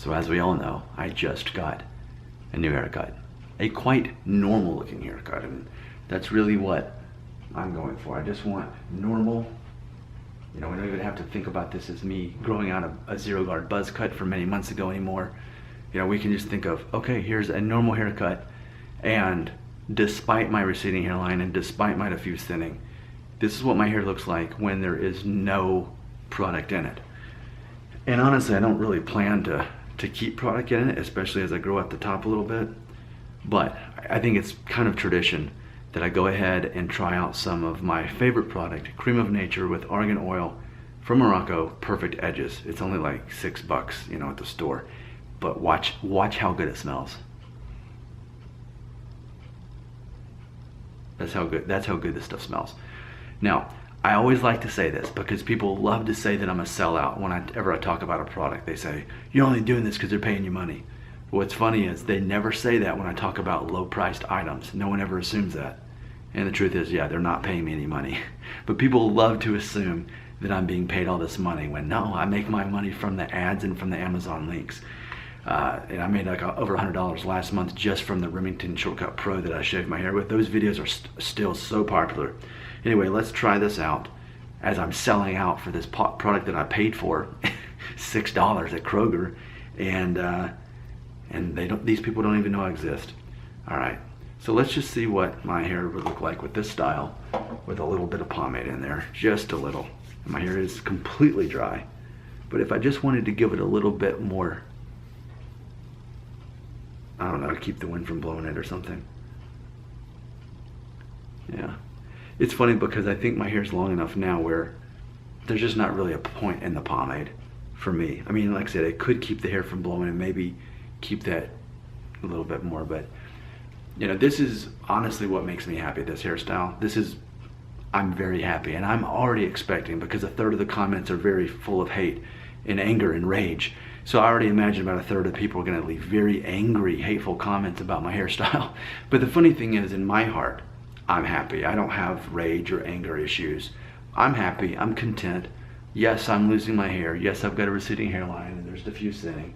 So as we all know, I just got a new haircut. A quite normal looking haircut, and that's really what I'm going for. I just want normal. You know, we don't even have to think about this as me growing out a zero guard buzz cut from many months ago anymore. You know, we can just think of, okay, here's a normal haircut, and despite my receding hairline and despite my diffuse thinning, this is what my hair looks like when there is no product in it. And honestly, I don't really plan to keep product in it, especially as I grow at the top a little bit. But I think it's kind of tradition that I go ahead and try out some of my favorite product, Cream of Nature with argan oil from Morocco, Perfect Edges. It's only like $6, you know, at the store. But watch how good it smells. That's how good this stuff smells. Now, I always like to say this because people love to say that I'm a sellout whenever I talk about a product. They say, you're only doing this because they're paying you money. What's funny is they never say that when I talk about low-priced items. No one ever assumes that. And the truth is, yeah, they're not paying me any money. But people love to assume that I'm being paid all this money when no, I make my money from the ads and from the Amazon links. And I made like over $100 last month just from the Remington Shortcut Pro that I shaved my hair with. Those videos are still so popular. Anyway, let's try this out as I'm selling out for this product that I paid for $6 at Kroger, and these people don't even know I exist. All right, so let's just see what my hair would look like with this style, with a little bit of pomade in there, just a little. My hair is completely dry, but if I just wanted to give it a little bit more, I don't know, to keep the wind from blowing it or something. Yeah. It's funny because I think my hair's long enough now where there's just not really a point in the pomade for me. I mean, like I said, it could keep the hair from blowing and maybe keep that a little bit more, but you know, this is honestly what makes me happy, this hairstyle. I'm very happy, and I'm already expecting, because a third of the comments are very full of hate and anger and rage. So I already imagine about a third of people are gonna leave very angry, hateful comments about my hairstyle. But the funny thing is, in my heart, I'm happy. I don't have rage or anger issues. I'm happy, I'm content. Yes, I'm losing my hair. Yes, I've got a receding hairline and there's diffuse thinning.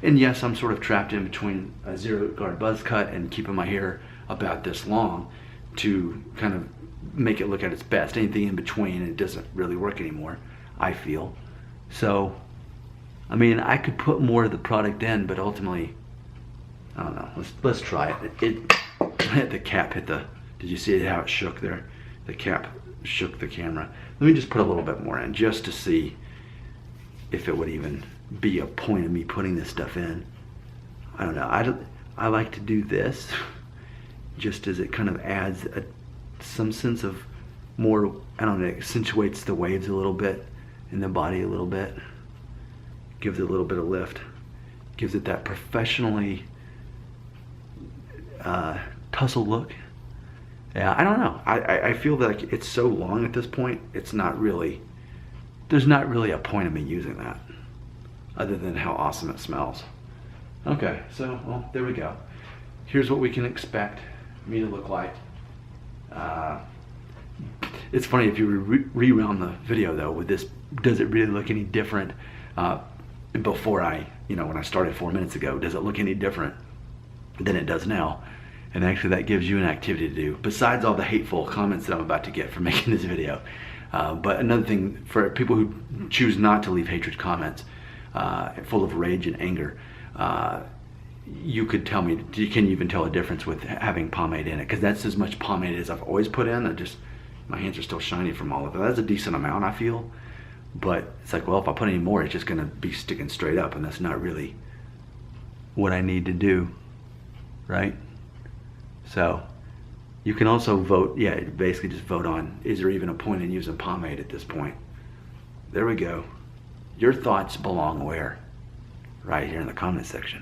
And yes, I'm sort of trapped in between a zero guard buzz cut and keeping my hair about this long to kind of make it look at its best. Anything in between, it doesn't really work anymore, I feel. So, I mean, I could put more of the product in, but ultimately, I don't know, let's try it. The cap hit the, did you see how it shook there? The cap shook the camera. Let me just put a little bit more in just to see if it would even be a point of me putting this stuff in. I don't know. I like to do this just as it kind of adds some sense of more, I don't know, accentuates the waves a little bit in the body a little bit. Gives it a little bit of lift. Gives it that professionally tussle look. Yeah, I don't know. I feel like it's so long at this point, it's not really, there's not really a point of me using that other than how awesome it smells. Okay, so, well, there we go. Here's what we can expect me to look like. It's funny, if you rewound the video though, with this, does it really look any different before when I started 4 minutes ago? Does it look any different than it does now? And actually that gives you an activity to do, besides all the hateful comments that I'm about to get for making this video. But another thing, for people who choose not to leave hatred comments, full of rage and anger, you could tell me, can you even tell a difference with having pomade in it? Because that's as much pomade as I've always put in. My hands are still shiny from all of it. That's a decent amount, I feel. But it's like, well, if I put any more, it's just gonna be sticking straight up, and that's not really what I need to do, right? So you can also vote, yeah, basically just vote on, is there even a point in using pomade at this point? There we go. Your thoughts belong where? Right here in the comment section.